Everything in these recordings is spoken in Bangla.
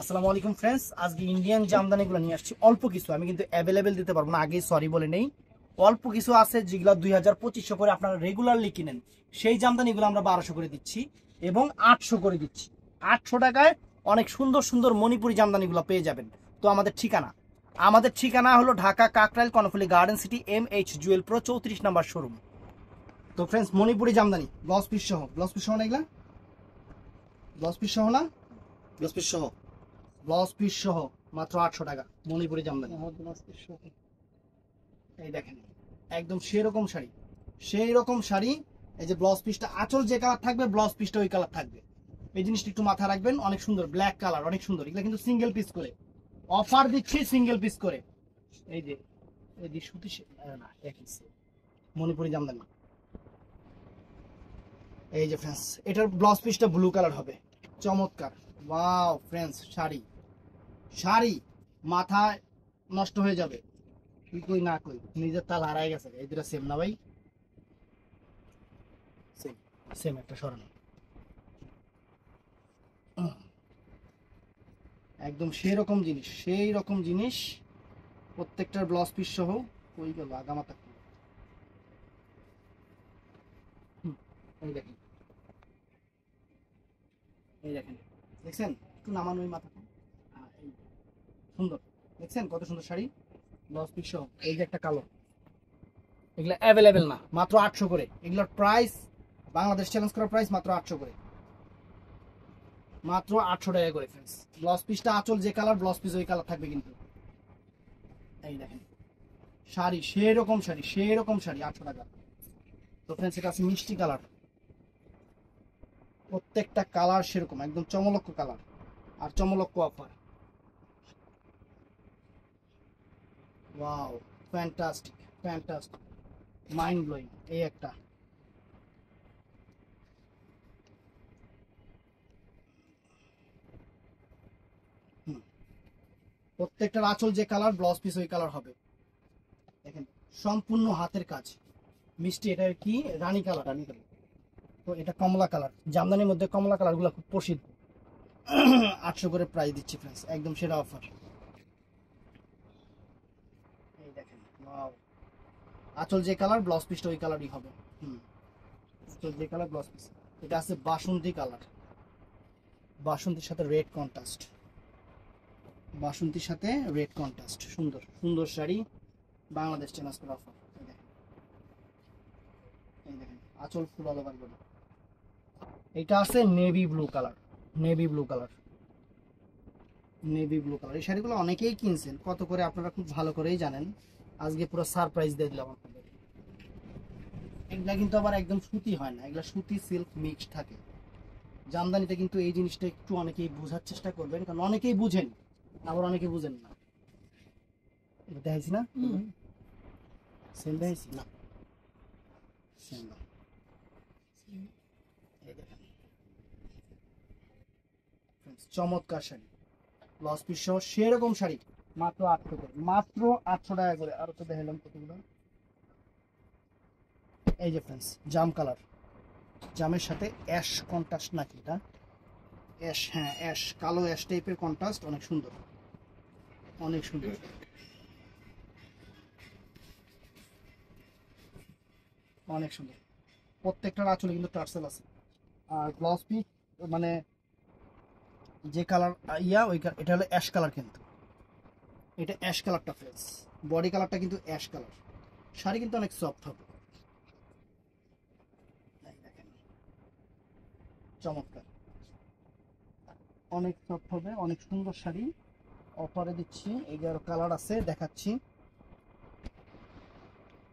আসসালামু আলাইকুম ফ্রেন্ডস, আজকে ইন্ডিয়ান জামদানিগুলো নিয়ে আসছি। অল্প কিছু, আমি কিন্তু অ্যাভেলেবেল দিতে পারবো না, আগেই সরি বলে নেই। অল্প কিছু আছে যেগুলো 2000-2500 করে আপনারা রেগুলারলি কিনেন, সেই জামদানিগুলো আমরা 1200 করে দিচ্ছি এবং 800 করে দিচ্ছি। 800 টাকায় অনেক সুন্দর সুন্দর মণিপুরি জামদানিগুলো পেয়ে যাবেন। তো আমাদের ঠিকানা হলো Dhaka Kakrail Karnaphuli garden city MH Jewel Pro 34 number showroom. তো friends, Manipuri Jamdani blouse piece সহ, না এগুলা ব্লাউজ পিস সহ না, ব্লাউজ পিস সহ মাত্র 800 টাকা মণিপুরি জামদানি। এই দেখেন, একদম সেই রকম শাড়ি। এই যে ব্লাউজ পিসটা, আঁচল যে কালার থাকবে ব্লাউজ পিসটা ওই কালার থাকবে। এই জিনিসটা একটু মাথায় রাখবেন, অনেক সুন্দর ব্ল্যাক কালার, অনেক সুন্দর। এগুলো কিন্তু সিঙ্গেল পিস করে অফার দিচ্ছি, সিঙ্গেল পিস করে। এই যে সুতি না, মণিপুরি জামদানি। এই যে ফ্রেন্ডস, এটার ব্লাউজ পিসটা ব্লু কালার হবে, চমৎকার। ওয়াও ফ্রেন্ডস, শাড়ি মাথায় নষ্ট হয়ে যাবে। তুই কই না কই, নিজের তাল হারাই গেছে। এই দুটা সেম না ভাই? সেম সেম একটা সরানো, একদম সেই রকম জিনিস প্রত্যেকটার ব্লাউজ পিস সহ। কই গেল আগামাতা? এই দেখেন, দেখছেন? একটু নামানো ওই মাথাটা। এই সুন্দর, দেখছেন কত সুন্দর শাড়ি, ব্লাউজ পিস সহ। এই যে একটা কালো, এগুলো অ্যাভেলেবেল না, মাত্র 800 করে। এগুলোর প্রাইস, বাংলাদেশ চ্যালেঞ্জ করার প্রাইস মাত্র 800 করে, মাত্র 800 টাকা করে ফ্রেন্ডস। ব্লাউজ পিসটা আঁচল যে কালার, ব্লাউজ পিস ওই কালার থাকবে কিন্তু। এই দেখেন, সেই রকম শাড়ি 800 টাকা। তো ফ্রেন্ডস, এটা আছে মিষ্টি কালার, প্রত্যেকটা কালার সেরকম একদম চমলক্ষ কালার আর চমলক্ষ offer. Wow, fantastic, mind blowing. এই একটা, প্রত্যেকটার আঁচল যে কালার, ব্লাউজ পিস ওই কালার হবে। দেখেন, সম্পূর্ণ হাতের কাজ, মিষ্টি। এটা কি রানী কালার? তো এটা কমলা কালার, জামদানির মধ্যে কমলা কালার গুলো খুব প্রসিদ্ধ। 800 করে প্রাইস দিচ্ছি ফ্রেন্ডস, একদম সেরা অফার। এই দেখেন, ওয়াও, আঁচল যে কালার, ব্লাউজ পিসটা ওই কালারই হবে। আঁচল যে কালার, ব্লাউজ পিস। এটা আছে বাসন্তী কালার, বাসন্তীর সাথে রেড কন্ট্রাস্ট, সুন্দর সুন্দর শাড়ি, বাংলাদেশ চ্যালেঞ্জ করা অফার। এই দেখেন, আঁচল ফুল অল ওভার বডি। এটা আছে নেভি ব্লু কালার, এই শাড়িগুলো অনেকেই কিনছেন, কত করে আপনারা খুব ভালো করেই জানেন। আজকে পুরো সারপ্রাইজ দিয়ে দিলাম আপনাদের। এগুলা কিন্তু আবার একদম সুতি হয় না, এগুলা সুতি সিল্ক মিক্স থাকে জামদানিতে। কিন্তু এই জিনিসটা একটু অনেকেই বোঝার চেষ্টা করবেন, কারণ অনেকেই বুঝেন, আবার অনেকে বুঝেন না। এটা দেখাইছি না? সেম দেখাইছি না? সেম না। এই দেখেন, চমৎকার শাড়ি, ব্লাউজ পিস সহ সেরকম শাড়ি মাত্র 800 করে, মাত্র 800 টাকা করে। আর তো দেখালাম কতগুলো। এই যে ফ্রেন্ডস, জামের সাথে অ্যাশ কন্ট্রাস্ট, নাকি এটা অ্যাশ? হ্যাঁ অ্যাশ, কালো অ্যাশ টাইপের কন্ট্রাস্ট, অনেক সুন্দর, অনেক সুন্দর, অনেক সুন্দর। প্রত্যেকটার আঁচলে কিন্তু টার্সেল আছে। আর ব্লাউজ পিস মানে যে কালার, ওই এটা হলো অ্যাশ কালার, কিন্তু এটা অ্যাশ কালারটা ফ্রেন্ডস, বডি কালারটা কিন্তু অ্যাশ কালার। শাড়ি কিন্তু অনেক সফট হবে। এই দেখেন, চমৎকার, অনেক সফট হবে, অনেক সুন্দর শাড়ি অফারে দিচ্ছি। এই যে আরো কালার আছে, দেখাচ্ছি।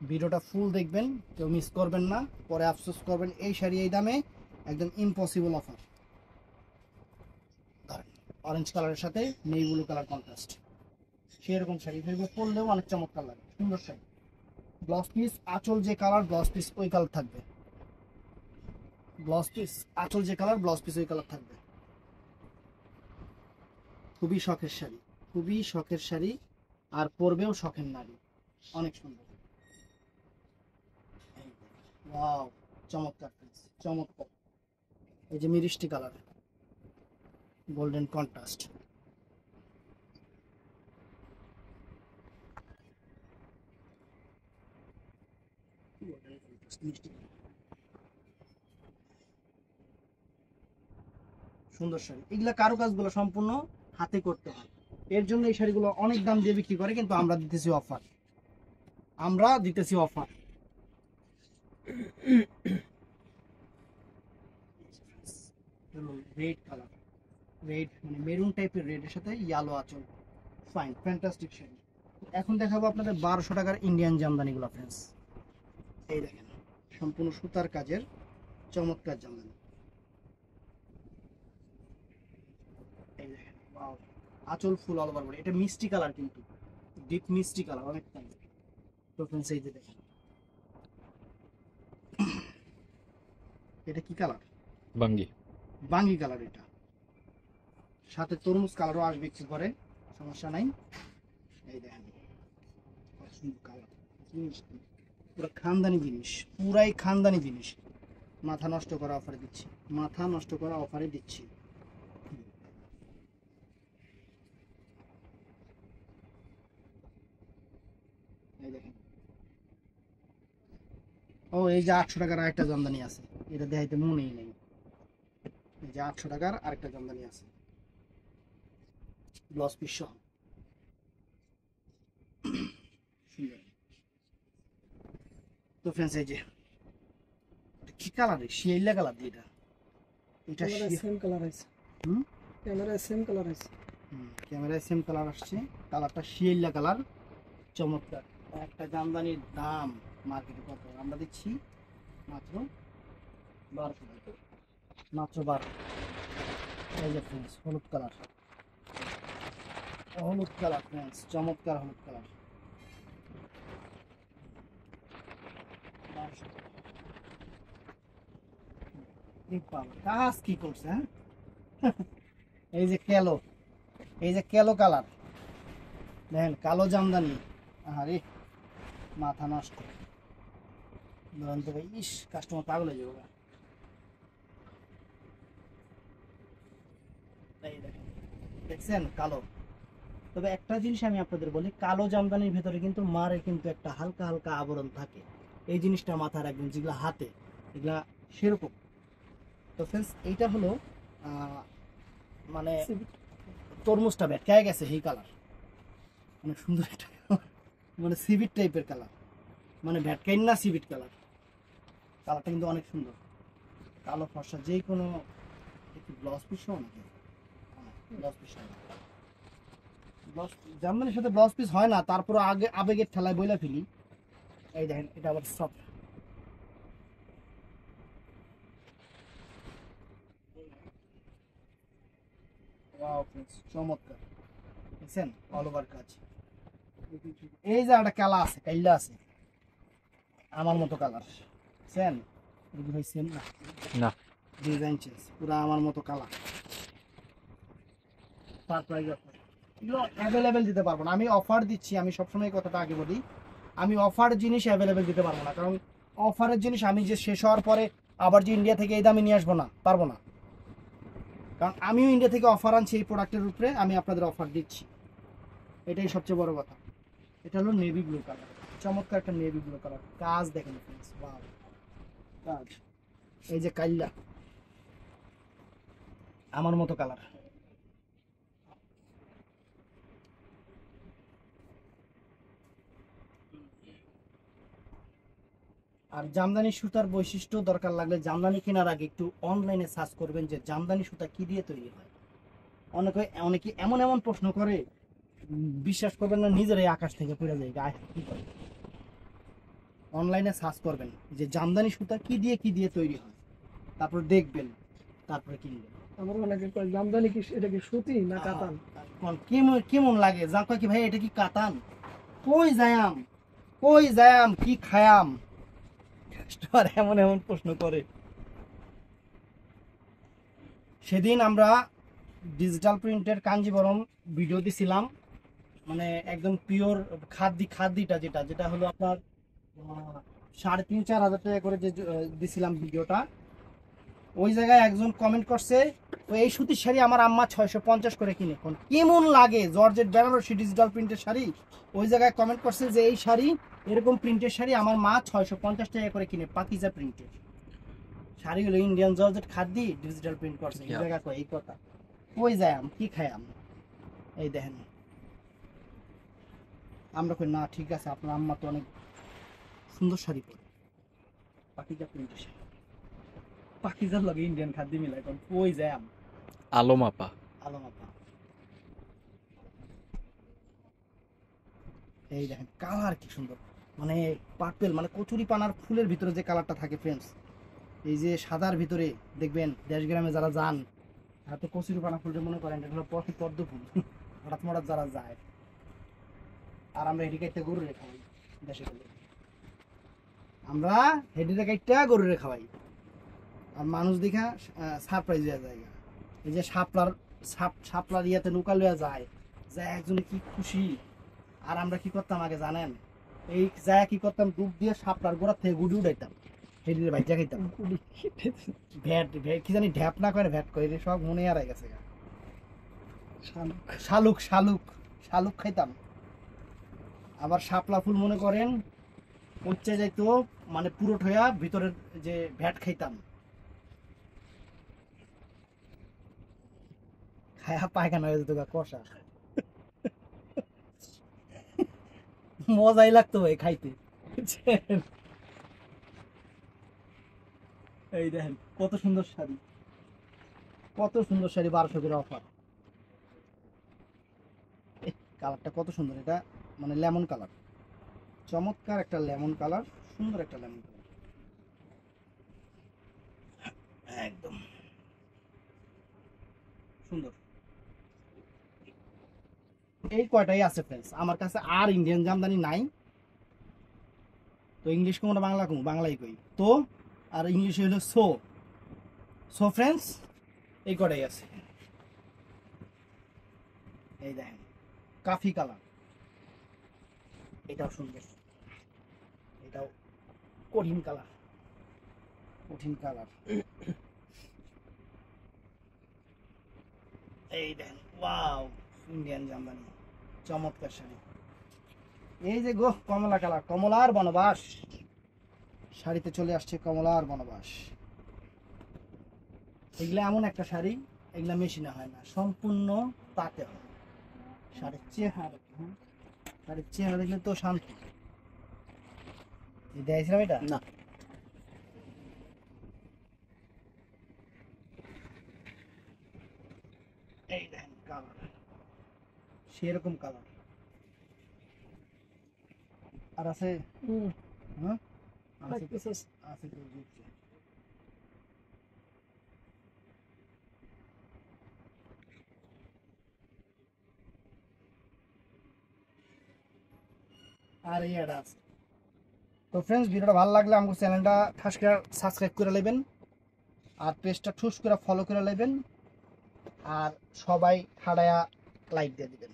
ভিডিওটা ফুল দেখবেন, কেউ মিস করবেন না, পরে আফসোস করবেন এই শাড়ি এই দামে। একদম ইম্পসিবল অফার। অরেঞ্জ কালারের সাথে নেই ব্লু কালার কন্ট্রাস্ট, সেরকম শাড়ি ভেবে পরলেও অনেক চমৎকার লাগে, সুন্দর শাড়ি। ব্লাউজ পিস আঁচল যে কালার, ব্লাউজ পিস ওই কালার থাকবে। ব্লাউজ পিস আঁচল যে কালার, ব্লাউজ পিস ওই কালার থাকবে। খুবই শখের শাড়ি, আর পরবেও শখের নারী, অনেক সুন্দর। ওয়াও, চমৎকার পিস, চমৎকার। এই যে মিষ্টি কালার, গোল্ডেন কন্ট্রাস্ট, সুন্দর শাড়ি, এগুলা কারুকাজগুলো সম্পূর্ণ হাতে করতে হয়, এর জন্য এই শাড়িগুলো অনেক দাম দিয়ে বিক্রি করে, কিন্তু আমরা দিতেছি অফার, আমরা দিতেছি অফার। রেড কালার, রেড মানে মেরুন টাইপের রেডের সাথে ইয়েলো আঁচল, ফাইন ফ্যান্টাস্টিক শাড়ি। এখন দেখাবো আপনাদের 1200 টাকার ইন্ডিয়ান জামদানিগুলো ফ্রেন্ডস। এই দেখেন সম্পূর্ণ সুতার কাজের চমৎকার জামদানি। এই দেখেন ওয়াও, আঁচল ফুল অল ওভার বডি, এটা মিষ্টি কালার, কিন্তু ডিপ মিষ্টি কালার অনেকটা। তো ফ্রেন্ডস এই যে দেখেন, এটা কি কালার? বাঙ্গি। বাঙ্গি কালার, এটা সাথে তরমুজ কালারও আসবে একটু পরে, সমস্যা নাই। এই দেখেন কত সুন্দর কালার, পুরো খানদানি জিনিস, পুরাই খানদানি জিনিস। মাথা নষ্ট করা অফারে দিচ্ছি, মাথা নষ্ট করা অফারে দিচ্ছি। এই দেখেন, ও এই যে 800 টাকার আরেকটা জামদানি আছে, এটা দেখাইতে মনেই নেই। এই যে 800 টাকার আরেকটা জামদানি আছে, ব্লাউজ পিস সহ, সুন্দর। তো ফ্রেন্ডস এই যে কি কালার, শিয়াইলা কালার দিয়ে, এটা সেম কালার আছে, হুম ক্যামেরায় সেম কালার আছে, ক্যামেরায় সেম কালার আসছে, কালারটা শিয়াইলা কালার, চমৎকার। একটা জামদানির দাম মার্কেটে কত, আমরা দিচ্ছি মাত্র 1200 টাকা, মাত্র 12। এই যে ফ্রেন্ডস হলুদ কালার, হলুদ কালার ফ্রেন্ডস, চমৎকার হলুদ কালার, 1200 টাকা। এই বাবা, কাজ কি করছে হ্যাঁ। এই যে কালো, এই যে কালো কালার দেখেন, কালো জামদানি, আরে মাথা নষ্ট, ধরেন তো ভাই, ইস কাস্টমার পাগল হয়ে যাবে। এই দেখেন, দেখছেন কালো। তবে একটা জিনিস আমি আপনাদের বলি, কালো জামদানির ভেতরে কিন্তু মারের কিন্তু একটা হালকা হালকা আবরণ থাকে, এই জিনিসটা মাথায় রাখবেন, যেগুলো হাতে এগুলা সেরকম। তো ফ্রেন্ডস এইটা হলো মানে তরমুজটা ভেটকায় গেছে এই কালার, অনেক সুন্দর একটা মানে সিভিট টাইপের কালার, মানে ভেটকাইন না সিভিট কালার, কালারটা কিন্তু অনেক সুন্দর, কালো ফর্সা। যে কোনো একটু ব্লাউজ পিস নাকি, ব্লাউজ পিস ব্লাউজ জামদানির সাথে ব্লাউজ পিস হয় না, তারপর আগে আবেগের ঠেলায় বইলা ফেলি। এই দেখেন এটা আবার সফট, ওয়াও ফ্রেন্ডস চমৎকার, দেখছেন অল ওভার কাজ। এই যে একটা কালা আছে, কাইলা আছে আমার মতো কালার, দেখছেন ভাই, সেম না না, ডিজাইন চেঞ্জ, পুরো আমার মতো কালার। এগুলো অ্যাভেলেবেল দিতে পারবো না, আমি অফার দিচ্ছি, আমি সবসময় কথাটা আগে বলি, আমি অফার জিনিস অ্যাভেলেবেল দিতে পারবো না, কারণ অফারের জিনিস আমি যে শেষ হওয়ার পরে আবার যে ইন্ডিয়া থেকে এই দামে নিয়ে আসবো না, পারবো না, কারণ আমিও ইন্ডিয়া থেকে অফার আনছি এই প্রোডাক্টের উপরে, আমি আপনাদের অফার দিচ্ছি, এটাই সবচেয়ে বড় কথা। এটা হলো নেভি ব্লু কালার, চমৎকার একটা নেভি ব্লু কালার, কাজ দেখেন ফ্রেন্ডস, ওয়াও কাজ। এই যে কাইল্লা আমার মতো কালার, আর জামদানি সুতার বৈশিষ্ট্য দরকার লাগলে জামদানি কেনার আগে একটু অনলাইনে সার্চ করবেন যে জামদানি সুতা কি দিয়ে তৈরি হয়। অনেকে এমন এমন প্রশ্ন করে, বিশ্বাস করবেন না, নিজেরাই আকাশ থেকে পড়ে যায় গায়ে। অনলাইনে সার্চ করবেন যে জামদানি সুতা কি দিয়ে তৈরি হয়, তারপর দেখবেন, তারপরে কিনবেন। আমার অনেকে কয় জামদানি কি এটা কি সুতি না কাতান, কেমন লাগে জানতো কি ভাই, এটা কি কাতান, কই যায়াম কি খায়াম, এমন এমন প্রশ্ন করে। সেদিন আমরা ডিজিটাল প্রিন্টের কাঞ্জিবরম ভিডিও দিছিলাম, মানে একদম পিওর খাদ্যিটা যেটা হলো আপনার 3,500-4,000 টাকা করে যে দিছিলাম ভিডিওটা, ওই জায়গায় একজন কমেন্ট করছে তো এই সুতির শাড়ি আমার আম্মা 650 করে কিনে, কোন কেমন লাগে জর্জেট বেনারসি ডিজিটাল প্রিন্টের শাড়ি। ওই জায়গায় কমেন্ট করছে যে এই শাড়ি এরকম প্রিন্টের শাড়ি আমার মা 650 টাকা করে কিনে, পাকিজা প্রিন্টের শাড়িগুলো ইন্ডিয়ান জর্জেট খাদ্যি ডিজিটাল প্রিন্ট করছে। এই জায়গা কই এই কথা কই যায় আম কি খাই আম। এই দেখেন আমরা কই না ঠিক আছে আপনার আম্মা তো অনেক সুন্দর শাড়ি পরে, পাকিজা প্রিন্টের শাড়ি, পাকিজার লগে ইন্ডিয়ান খাদ্য মিলাই কোন কই যায় আম। আলো মাপা। আলো মাপা। এই দেখেন কালার কি সুন্দর, মানে পার্পেল, মানে কচুরি পানার ফুলের ভিতরে যে কালারটা থাকে ফ্রেন্ডস, এই যে সাদার ভিতরে দেখবেন দেশ গ্রামে যারা যান তারা তো কচুরি পানা ফুলটা মনে করেন এটা হলো পদ্ম ফুল, হঠাৎ মঠাৎ যারা যায়। আর আমরা এটি কাইটটা গরুরে খাওয়াই, দেশে গেলে আমরা হেডিতে কাইটটা গরুরে খাওয়াই, আর মানুষ দেখা সারপ্রাইজ হয়ে যায়। এই যে শাপলার ইয়াতে নৌকা লইয়া যায়, যা একজনে কি খুশি। আর আমরা কি করতাম আগে জানেন, এই যায় কি করতাম ডুব দিয়ে শাপলার গোড়া থেকে গুডি উঠাইতাম, হেডির বাইজা খাইতাম। ভ্যাট কি জানি ঢ্যাপ না করে ভ্যাট করে সব মনে আর গেছে। শালুক শালুক শালুক খাইতাম। আবার শাপলা ফুল মনে করেন পচে যাইতো, মানে পুরো ঠয়া ভিতরের যে ভ্যাট খাইতাম, খায়া পায়খানা হয়ে যেত কষা। মজাই লাগতো ভাই খাইতে। এই দেখেন কত সুন্দর শাড়ি, কত সুন্দর শাড়ি, 1200 করে অফার। কালারটা কত সুন্দর, এটা মানে লেমন কালার, চমৎকার একটা লেমন কালার, সুন্দর একটা লেমন কালার একদম সুন্দর। এই কয়টাই আছে ফ্রেন্ডস আমার কাছে, আর ইন্ডিয়ান জামদানি নাই। তো ইংলিশ কোন বাংলা কোন বাংলাই কই তো, আর ইংলিশে হলো সো ফ্রেন্ডস এই কয়টাই আছে। এই দেখেন কাফি কালার, এটাও সুন্দর, এটাও কঠিন কালার, কঠিন কালার। এই দেখেন ওয়াও ইন্ডিয়ান জামদানি, চমৎকার শাড়ি। এই যে গো কমলা কালার, কমলার বনবাস শাড়িতে চলে আসছে, কমলার বনবাস। এগুলা এমন একটা শাড়ি, এগুলা মেশিনে হয় না, সম্পূর্ণ তাতে হয়। শাড়ির চেহারা, শাড়ির চেহারা দেখলে তো শান্তি। দিয়েছিলাম এটা না, এই দেখেন কালার, সেরকম কালার। আর আছে হ্যাঁ আছে আছে তো দিচ্ছি। আর এই এটা আছে। তো ফ্রেন্ডস ভিডিওটা ভালো লাগলে আমার চ্যানেলটা ঠাস করে সাবস্ক্রাইব করে নেবেন, আর পেজটা ঠুস করে ফলো করে নেবেন, আর সবাই হাড়ায়া লাইক দিয়ে দিবেন।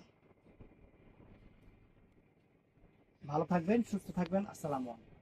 ভালো থাকবেন, সুস্থ থাকবেন, আসসালামু আলাইকুম।